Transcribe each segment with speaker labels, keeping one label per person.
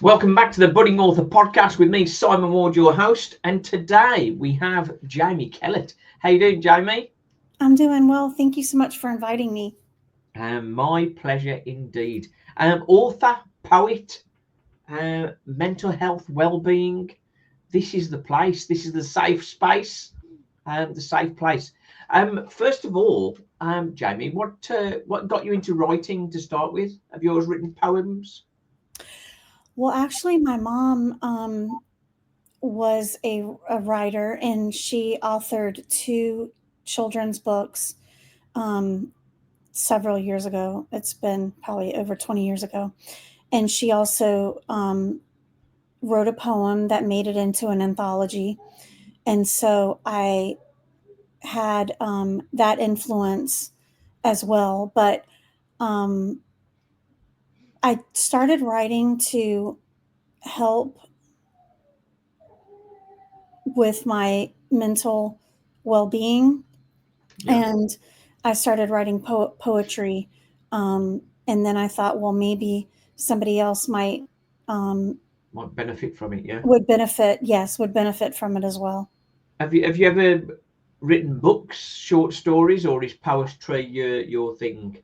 Speaker 1: Welcome back to the Budding Author Podcast with me, Simon Ward, your host. And today we have Jami Kellett. How you doing, Jami?
Speaker 2: I'm doing well. Thank you so much for inviting me.
Speaker 1: My pleasure indeed. Author, poet, mental health, well-being. This is the place. This is the safe space, the safe place. First of all, Jami, what got you into writing to start with? Have you always written poems?
Speaker 2: Well, actually, my mom was a writer, and she authored two children's books um, several years ago. It's been probably over 20 years ago. And she also wrote a poem that made it into an anthology. And so I had that influence as well. But um, I started writing to help with my mental well-being,
Speaker 1: Yeah,
Speaker 2: and I started writing poetry, and then I thought, well, maybe somebody else might um,
Speaker 1: might benefit from it. Yeah.
Speaker 2: would benefit from it as well.
Speaker 1: Have you ever written books, short stories, or is poetry your thing?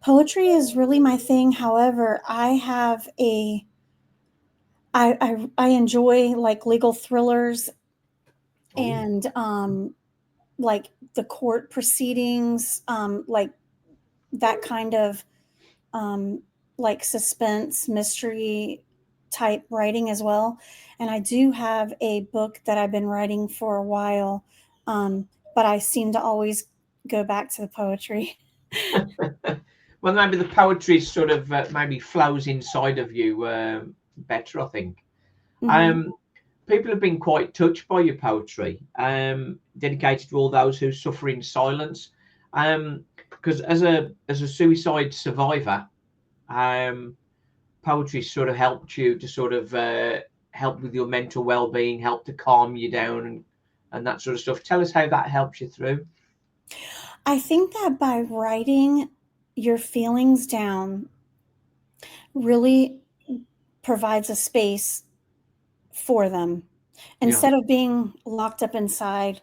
Speaker 2: Poetry is really my thing. However, I enjoy like legal thrillers
Speaker 1: Oh,
Speaker 2: and like the court proceedings, like that kind of um, like suspense mystery type writing as well. And I do have a book that I've been writing for a while, um, but I seem to always go back to the poetry.
Speaker 1: well, maybe the poetry sort of maybe flows inside of you better. I think.
Speaker 2: Hmm.
Speaker 1: Um, People have been quite touched by your poetry, dedicated to all those who suffer in silence. Because as a suicide survivor, um, poetry sort of helped you to sort of help with your mental well-being, help to calm you down, and that sort of stuff. Tell us how that helps you through.
Speaker 2: I think that by writing your feelings down really provides a space for them.
Speaker 1: Yeah,
Speaker 2: Instead of being locked up inside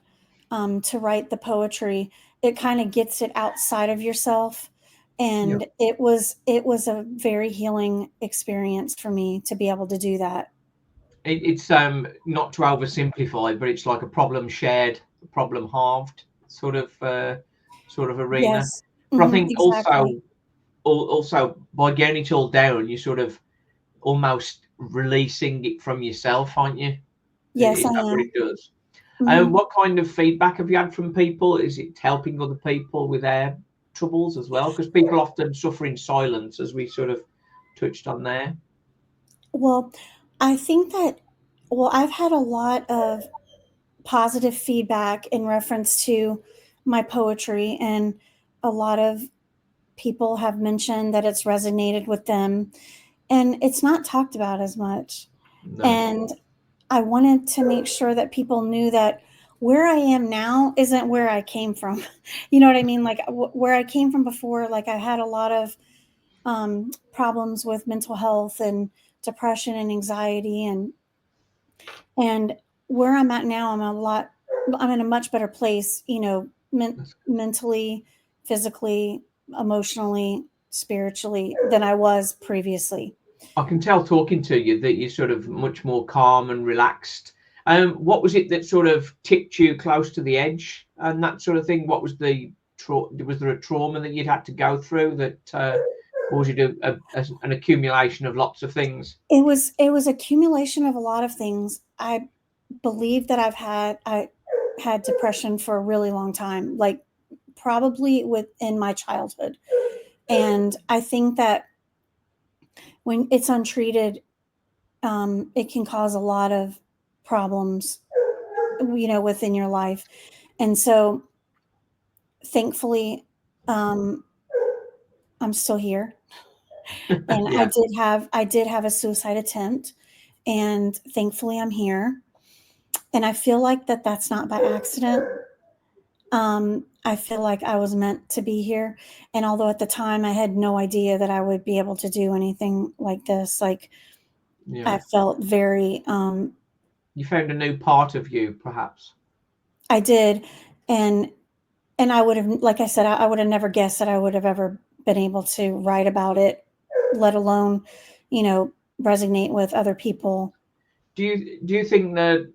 Speaker 2: to write the poetry, it kind of gets it outside of yourself.
Speaker 1: yeah.
Speaker 2: And it was a very healing experience for me to be able to do that.
Speaker 1: It's not to oversimplify, but it's like a problem shared, a problem halved sort of arena.
Speaker 2: Yes.
Speaker 1: But I
Speaker 2: Hmm,
Speaker 1: think
Speaker 2: exactly.
Speaker 1: also by getting it all down, you sort of almost releasing it from yourself, aren't you?
Speaker 2: Yes, I
Speaker 1: Is that what
Speaker 2: am.
Speaker 1: it does?
Speaker 2: Hmm.
Speaker 1: What kind of feedback have you had from people? Is it helping other people with their troubles as well? Because people often suffer in silence, as we sort of touched on there.
Speaker 2: Well, I think that, well, I've had a lot of positive feedback in reference to my poetry, and a lot of people have mentioned that it's resonated with them, and it's not talked about as much.
Speaker 1: No,
Speaker 2: And I wanted to make sure that people knew that where I am now isn't where I came from. You know what I mean? Like where I came from before, like I had a lot of problems with mental health and depression and anxiety, and where I'm at now, I'm in a much better place,
Speaker 1: that's
Speaker 2: mentally, physically, emotionally, spiritually than I was previously.
Speaker 1: I can tell talking to you that you're sort of much more calm and relaxed. What was it that sort of tipped you close to the edge and that sort of thing? What was was there a trauma that you'd had to go through that caused you to an accumulation of lots of things?
Speaker 2: It was accumulation of a lot of things. I believe that I had depression for a really long time, like probably within my childhood. And I think that when it's untreated, it can cause a lot of problems, within your life. And so thankfully, um, I'm still here. And
Speaker 1: Yeah.
Speaker 2: I did have a suicide attempt, and thankfully I'm here. And I feel like that's not by accident. I feel like I was meant to be here. And although at the time I had no idea that I would be able to do anything like this, like
Speaker 1: Yeah.
Speaker 2: I felt very,
Speaker 1: You found a new part of you, perhaps.
Speaker 2: I did, and I would have, like I said, I would have never guessed that I would have ever been able to write about it, let alone, you know, resonate with other people.
Speaker 1: Do you think that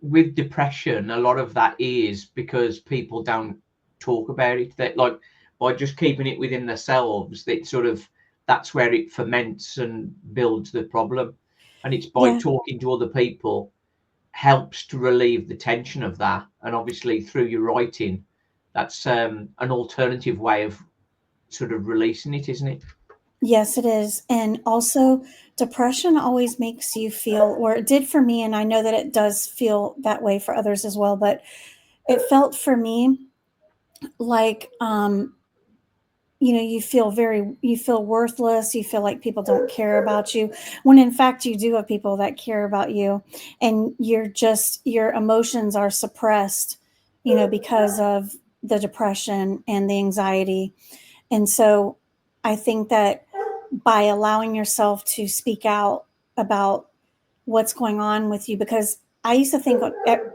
Speaker 1: with depression, a lot of that is because people don't talk about it? That, like, by just keeping it within themselves, that sort of, that's where it ferments and builds the problem, and it's by
Speaker 2: Yeah.
Speaker 1: talking to other people helps to relieve the tension of that. And obviously through your writing, that's an alternative way of sort of releasing it, isn't it?
Speaker 2: Yes, it is. And also, depression always makes you feel, or it did for me, and I know that it does feel that way for others as well, but it felt for me like, you feel worthless, you feel like people don't care about you, when in fact you do have people that care about you, and your emotions are suppressed, because of the depression and the anxiety. And so I think that by allowing yourself to speak out about what's going on with you, because I used to think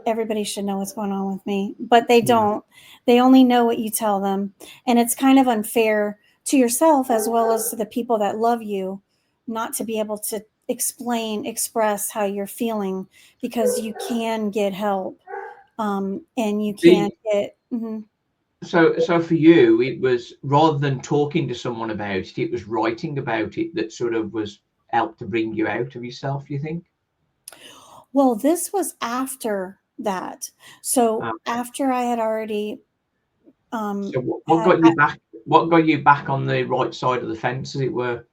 Speaker 2: everybody should know what's going on with me, but they
Speaker 1: Yeah.
Speaker 2: don't. They only know what you tell them. And it's kind of unfair to yourself as well as to the people that love you not to be able to express how you're feeling, because you can get help, and you can
Speaker 1: The
Speaker 2: get. Mhm.
Speaker 1: so for you, it was, rather than talking to someone about it, it was writing about it that sort of was helped to bring you out of yourself, you think?
Speaker 2: Well, this was after that. So
Speaker 1: Um,
Speaker 2: after I had already
Speaker 1: so what
Speaker 2: had
Speaker 1: got you back? What got you back on the right side of the fence, as it were?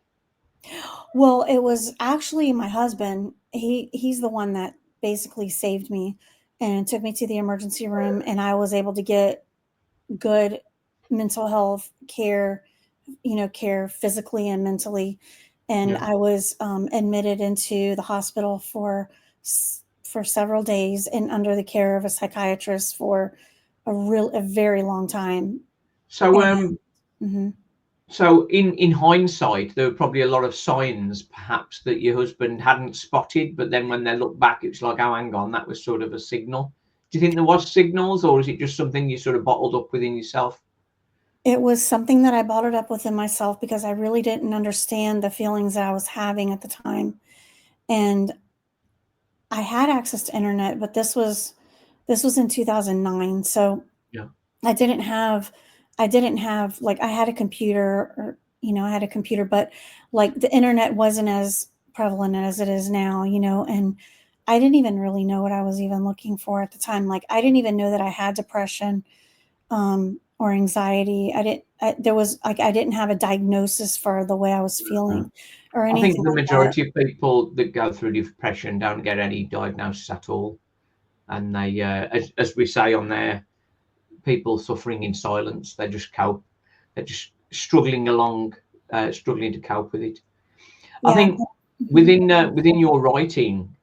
Speaker 2: well, it was actually my husband. He's the one that basically saved me and took me to the emergency room, and I was able to get good mental health care, care physically and mentally. And
Speaker 1: Yeah.
Speaker 2: I was admitted into the hospital for several days and under the care of a psychiatrist for a very long time.
Speaker 1: So
Speaker 2: And mhm.
Speaker 1: so in hindsight, there were probably a lot of signs, perhaps, that your husband hadn't spotted, but then when they look back, it's like, oh, hang on, that was sort of a signal. Do you think there was signals, or is it just something you sort of bottled up within yourself?
Speaker 2: It was something that I bottled up within myself because I really didn't understand the feelings that I was having at the time. And I had access to internet, but this was in 2009. So
Speaker 1: Yeah.
Speaker 2: I didn't have like, I had a computer, or I had a computer, but like the internet wasn't as prevalent as it is now, and I didn't even really know what I was even looking for at the time. Like, I didn't even know that I had depression, or anxiety. There was like, I didn't have a diagnosis for the way I was feeling or
Speaker 1: I think
Speaker 2: anything
Speaker 1: the
Speaker 2: like that.
Speaker 1: majority of people that go through depression don't get any diagnosis at all, and they, as we say on there, people suffering in silence. They just cope. They're just struggling along, struggling to cope with it. I
Speaker 2: Yeah.
Speaker 1: think
Speaker 2: Mhm.
Speaker 1: within your writing,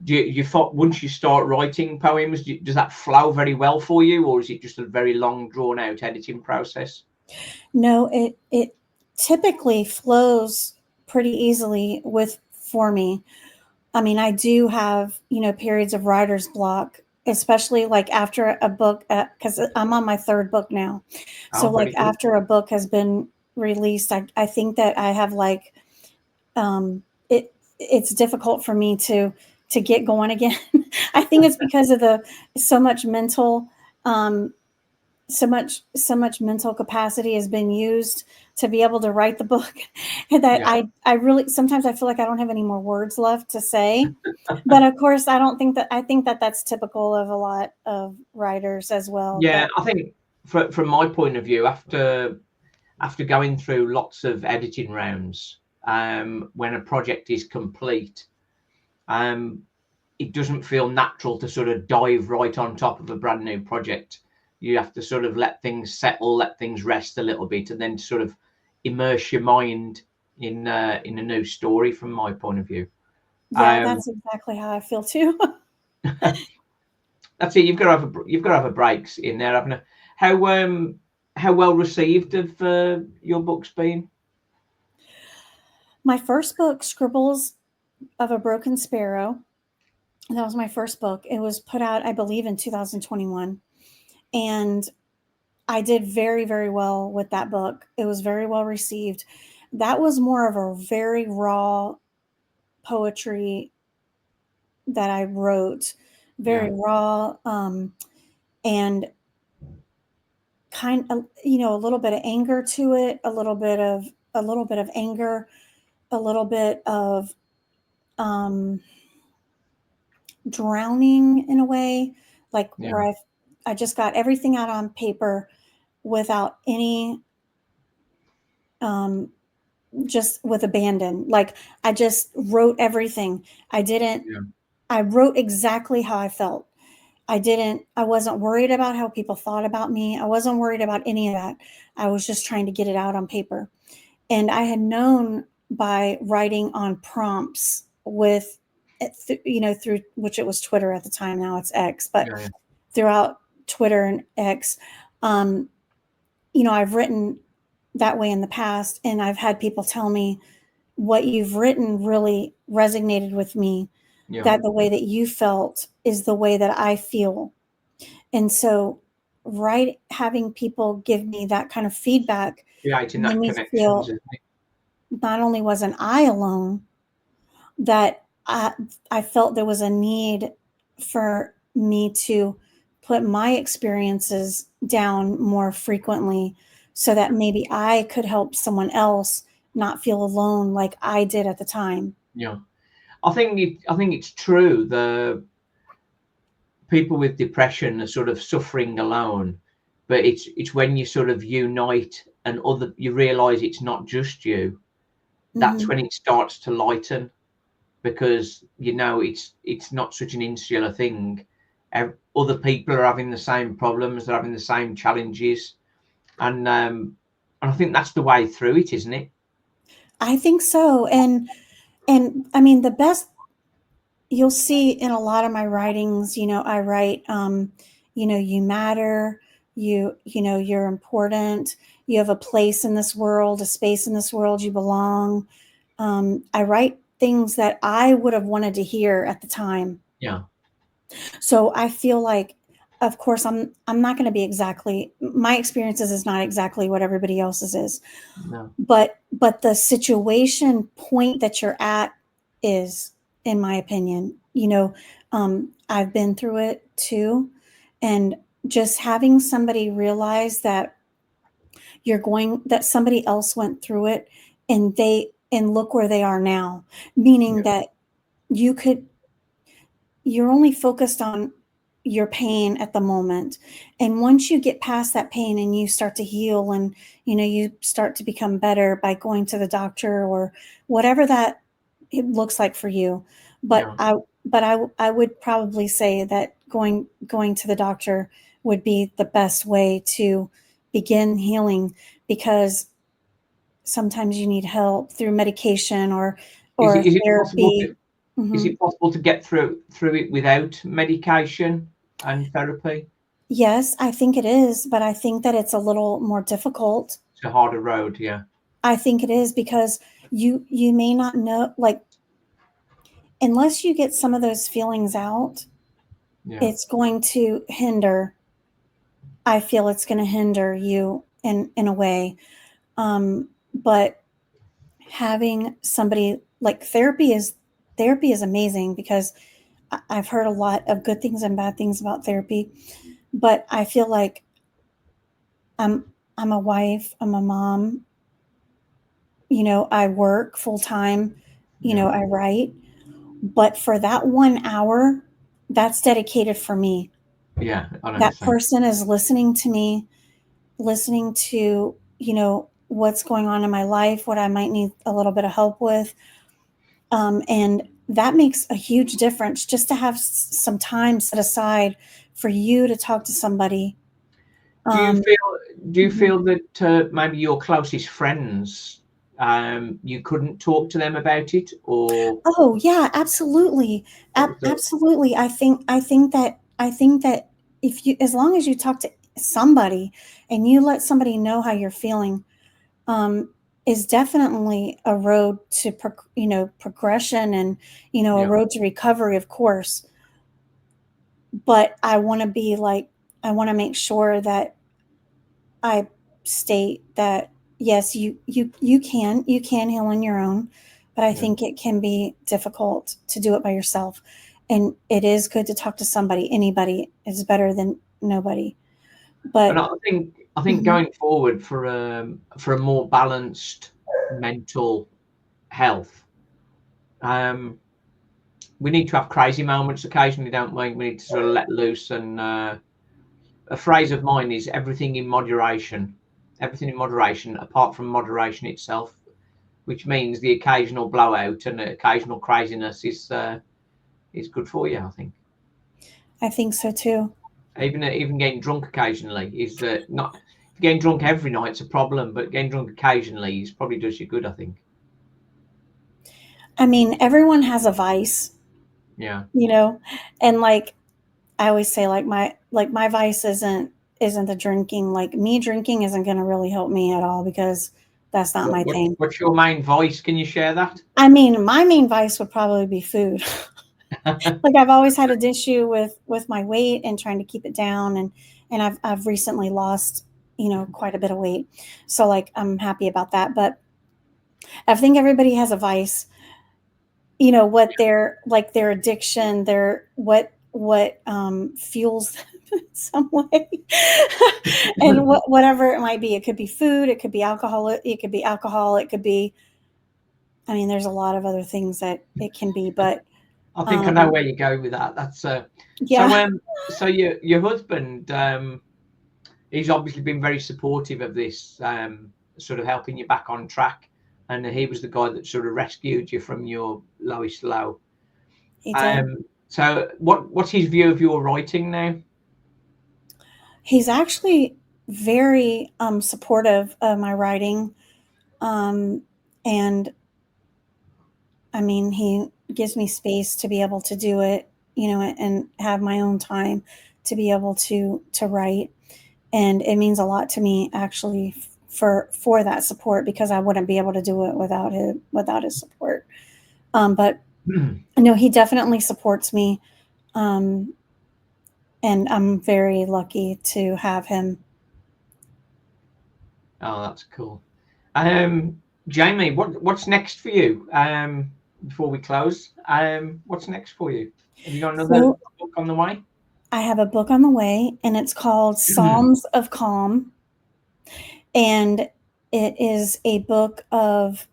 Speaker 1: do you thought, once you start writing poems, does that flow very well for you, or is it just a very long, drawn out editing process?
Speaker 2: No, it typically flows pretty easily with for me. I mean, I do have, periods of writer's block, especially like after a book, because I'm on my third book now. So,
Speaker 1: Oh,
Speaker 2: like,
Speaker 1: very good.
Speaker 2: after a book has been released, I think that I have like, it's difficult for me to get going again. I think it's because of the so much mental, um, so much mental capacity has been used to be able to write the book, and that
Speaker 1: Yeah,
Speaker 2: I really sometimes I feel like I don't have any more words left to say. But of course, I think that that's typical of a lot of writers as well.
Speaker 1: yeah.
Speaker 2: That
Speaker 1: I think, from my point of view, after going through lots of editing rounds, when a project is complete, um, it doesn't feel natural to sort of dive right on top of a brand new project. You have to sort of let things settle, let things rest a little bit, and then sort of immerse your mind in a new story. From my point of view,
Speaker 2: Yeah,
Speaker 1: um,
Speaker 2: that's exactly how I feel too.
Speaker 1: that's it. You've got to have a breaks in there, haven't you? How well received have your books been?
Speaker 2: My first book, Scribbles of a Broken Sparrow, that was my first book. It was put out, I believe, in 2021. And I did very, very well with that book. It was very well received. That was more of a very raw poetry that I wrote,
Speaker 1: Yeah.
Speaker 2: very raw, and kind of, a little bit of anger to it, a little bit of anger, a little bit of um, drowning in a way, like
Speaker 1: Yeah.
Speaker 2: where I just got everything out on paper without any um, just with abandon. Like I just wrote everything. I didn't.
Speaker 1: Yeah.
Speaker 2: I wrote exactly how I felt. I wasn't worried about how people thought about me. I wasn't worried about any of that. I was just trying to get it out on paper. And I had known by writing on prompts with, through which it was Twitter at the time. Now it's X, but
Speaker 1: Yeah.
Speaker 2: throughout Twitter and X, um, I've written that way in the past. And I've had people tell me, what you've written really resonated with me,
Speaker 1: Yeah.
Speaker 2: that the way that you felt is the way that I feel. And so, having people give me that kind of feedback
Speaker 1: Creating
Speaker 2: made
Speaker 1: that
Speaker 2: me
Speaker 1: connections,
Speaker 2: feel
Speaker 1: isn't it?
Speaker 2: not only wasn't I alone, that I felt there was a need for me to put my experiences down more frequently so that maybe I could help someone else not feel alone like I did at the time.
Speaker 1: Yeah. I think it's true. The people with depression are sort of suffering alone, but it's when you sort of unite and you realize it's not just you. That's
Speaker 2: Mhm.
Speaker 1: when it starts to lighten, because it's not such an insular thing. Other people are having the same problems, they're having the same challenges, and I think that's the way through it, isn't it?
Speaker 2: I think so. And I mean, the best you'll see in a lot of my writings, I write, you matter, you're important, you have a place in this world, a space in this world, you belong. I write things that I would have wanted to hear at the time.
Speaker 1: Yeah.
Speaker 2: So I feel like, of course, I'm not going to be exactly, my experiences is not exactly what everybody else's is,
Speaker 1: No.
Speaker 2: but the situation point that you're at is, in my opinion, I've been through it too. And just having somebody realize that that somebody else went through it, and look where they are now, meaning
Speaker 1: Yeah.
Speaker 2: that you could you're only focused on your pain at the moment. And once you get past that pain and you start to heal, and you start to become better by going to the doctor or whatever that it looks like for you. But
Speaker 1: Yeah.
Speaker 2: I would probably say that going to the doctor would be the best way to begin healing, because sometimes you need help through medication
Speaker 1: Is
Speaker 2: or
Speaker 1: it is it possible
Speaker 2: therapy.
Speaker 1: to is
Speaker 2: Mhm.
Speaker 1: it possible to get through it without medication and therapy?
Speaker 2: Yes, I think it is, but I think that it's a little more difficult.
Speaker 1: It's a harder road, yeah.
Speaker 2: I think it is because you may not know, like, unless you get some of those feelings out,
Speaker 1: Yeah.
Speaker 2: it's going to hinder. I feel it's going to hinder you in a way. But having somebody like therapy is amazing, because I've heard a lot of good things and bad things about therapy, but I feel like I'm a wife, I'm a mom, I work full time,
Speaker 1: Yeah.
Speaker 2: I write, but for that 1 hour, that's dedicated for me.
Speaker 1: Yeah, I
Speaker 2: That
Speaker 1: understand.
Speaker 2: person is listening to me, listening to, what's going on in my life, what I might need a little bit of help with. And that makes a huge difference, just to have some time set aside for you to talk to somebody.
Speaker 1: Do you
Speaker 2: Um,
Speaker 1: feel do you
Speaker 2: mhm.
Speaker 1: feel that maybe your closest friends, you couldn't talk to them about it, or
Speaker 2: Oh yeah, absolutely.
Speaker 1: what was the
Speaker 2: Absolutely. I think that if you, as long as you talk to somebody and you let somebody know how you're feeling, um, is definitely a road to progression, and a
Speaker 1: Yeah.
Speaker 2: road to recovery, of course. But I want to be like, I want to make sure that I state that yes, you can heal on your own, but I
Speaker 1: Yeah.
Speaker 2: think it can be difficult to do it by yourself. And it is good to talk to somebody. Anybody is better than nobody.
Speaker 1: And
Speaker 2: But
Speaker 1: I think
Speaker 2: mhm,
Speaker 1: going forward for a more balanced mental health, we need to have crazy moments occasionally, don't we? We need to sort of let loose. And a phrase of mine is everything in moderation. Everything in moderation, apart from moderation itself, which means the occasional blowout and the occasional craziness is good for you, I think.
Speaker 2: I think so too.
Speaker 1: Even getting drunk occasionally is not. Getting drunk every night's a problem, but getting drunk occasionally is probably does you good, I think.
Speaker 2: I mean, everyone has a vice,
Speaker 1: Yeah.
Speaker 2: you know, and like I always say, like my vice isn't the drinking. Like me drinking isn't going to really help me at all because that's not my thing.
Speaker 1: What's your main vice? Can you share that?
Speaker 2: I mean, my main vice would probably be food. Like I've always had an issue with my weight and trying to keep it down, and I've recently lost quite a bit of weight, so like I'm happy about that. But I think everybody has a vice, what their like their addiction, their what fuels them in some way. And whatever it might be, it could be food, it could be alcohol, it could be, I mean, there's a lot of other things that it can be, but
Speaker 1: I think I know
Speaker 2: um
Speaker 1: where you go with that. That's so.
Speaker 2: yeah.
Speaker 1: So your husband, he's obviously been very supportive of this, sort of helping you back on track, and he was the guy that sort of rescued you from your lowest low.
Speaker 2: He did.
Speaker 1: So what's his view of your writing now?
Speaker 2: He's actually very supportive of my writing, um and I mean, he gives me space to be able to do it, and have my own time to be able to write. And it means a lot to me actually for that support, because I wouldn't be able to do it without his support. But no, he definitely supports me, um, and I'm very lucky to have him.
Speaker 1: Oh, that's cool. Jamie, what's next for you? Before we close, what's next for you? Have you got another
Speaker 2: So
Speaker 1: book on the way?
Speaker 2: I have a book on the way, and it's called Psalms of Calm, and it is a book of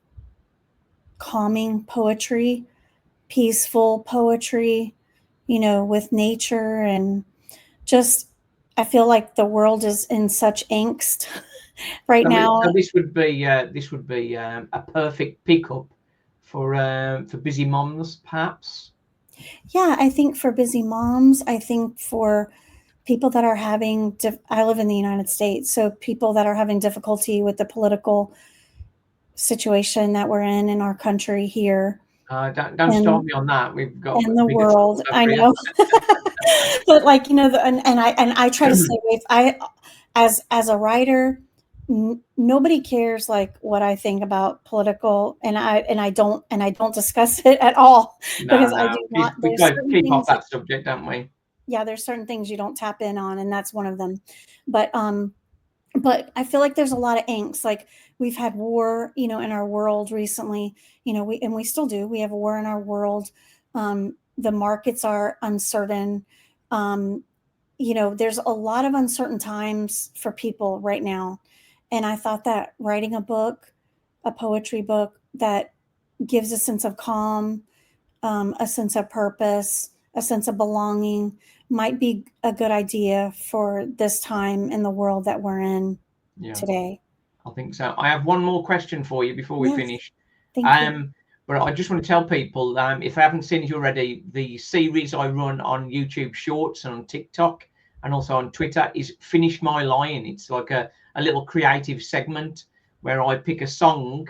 Speaker 2: calming poetry, peaceful poetry, with nature, and just I feel like the world is in such angst right now.
Speaker 1: So this would be a perfect pickup for busy moms, perhaps.
Speaker 2: Yeah, I think for busy moms, I think for people that are having I live in the United States, so people that are having difficulty with the political situation that we're in our country here,
Speaker 1: Don't start
Speaker 2: and
Speaker 1: me on that. We've got
Speaker 2: in the
Speaker 1: bigger troubles
Speaker 2: world. I
Speaker 1: over here.
Speaker 2: know. But like, and I try to stay away. As a writer, nobody cares like what I think about political, and I don't discuss it at all,
Speaker 1: No,
Speaker 2: because I
Speaker 1: no.
Speaker 2: do not.
Speaker 1: We've
Speaker 2: There's
Speaker 1: got to
Speaker 2: certain
Speaker 1: keep off
Speaker 2: things that,
Speaker 1: that subject, don't we?
Speaker 2: yeah, there's certain things you don't tap in on, and that's one of them. But I feel like there's a lot of angst. Like we've had war, in our world recently. We still do. We have a war in our world. The markets are uncertain. Um, there's a lot of uncertain times for people right now. And I thought that writing a book, a poetry book that gives a sense of calm, a sense of purpose, a sense of belonging might be a good idea for this time in the world that we're in
Speaker 1: Yeah,
Speaker 2: today.
Speaker 1: I think so. I have one more question for you before we
Speaker 2: Yes,
Speaker 1: finish.
Speaker 2: thank you.
Speaker 1: Um, but I just want to tell people, if they haven't seen it already, the series I run on YouTube Shorts and on TikTok and also on Twitter is Finish My Line. It's like a little creative segment where I pick a song,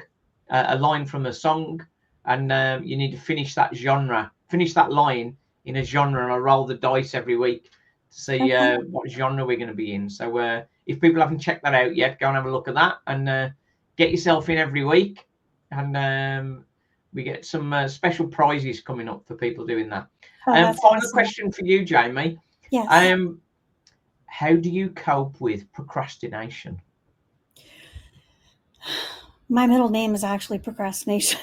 Speaker 1: a line from a song, and you need to finish that line in a genre, and I roll the dice every week to see
Speaker 2: Okay.
Speaker 1: what genre we're going to be in. So if people haven't checked that out yet, go and have a look at that. And get yourself in every week, and we get some special prizes coming up for people doing that.
Speaker 2: Oh, that's
Speaker 1: Final
Speaker 2: awesome.
Speaker 1: question for you, Jamie.
Speaker 2: Yes.
Speaker 1: How do you cope with procrastination?
Speaker 2: My middle name is actually procrastination.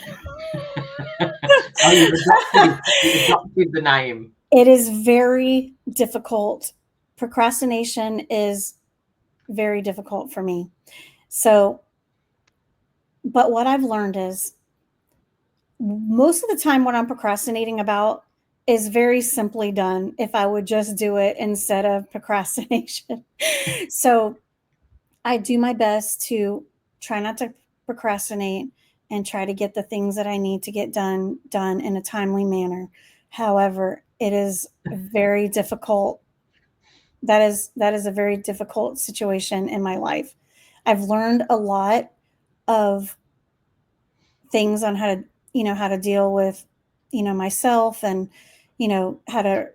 Speaker 1: Oh, you've adopted the name.
Speaker 2: It is very difficult. Procrastination is very difficult for me. So, but what I've learned is most of the time what I'm procrastinating about is very simply done if I would just do it instead of procrastination. So I do my best to try not to procrastinate and try to get the things that I need to get done in a timely manner. However, it is very difficult. That is a very difficult situation in my life. I've learned a lot of things on how to deal with myself, and how to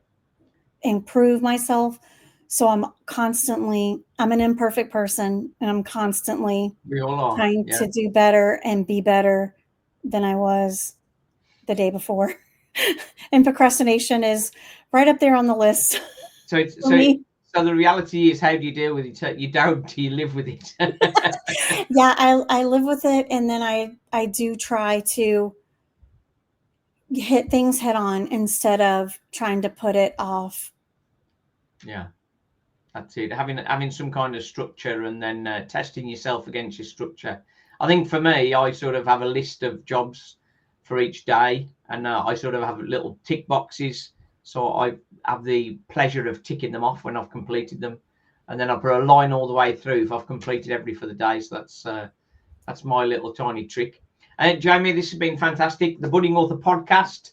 Speaker 2: improve myself. So I'm an imperfect person, and I'm constantly
Speaker 1: We all are.
Speaker 2: trying
Speaker 1: Yeah.
Speaker 2: to do better and be better than I was the day before. And procrastination is right up there on the list.
Speaker 1: So it's
Speaker 2: for me.
Speaker 1: So the reality is, how do you deal with it? You don't. You live with it.
Speaker 2: Yeah, I live with it, and then I do try to hit things head on instead of trying to put it off.
Speaker 1: Yeah, that's it. Having some kind of structure, and then testing yourself against your structure. I think for me, I sort of have a list of jobs for each day, and I sort of have little tick boxes. So I have the pleasure of ticking them off when I've completed them, and then I put a line all the way through if I've completed every for the day. So that's my little tiny trick. Jamie, this has been fantastic. The Budding Author podcast,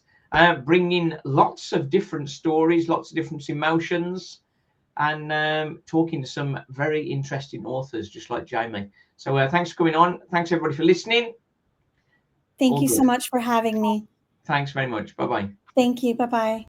Speaker 1: bringing lots of different stories, lots of different emotions, and talking to some very interesting authors, just like Jamie. So thanks for coming on. Thanks everybody for listening.
Speaker 2: Thank you so much for having me.
Speaker 1: Thanks very much. Bye-bye.
Speaker 2: Thank you. Bye-bye.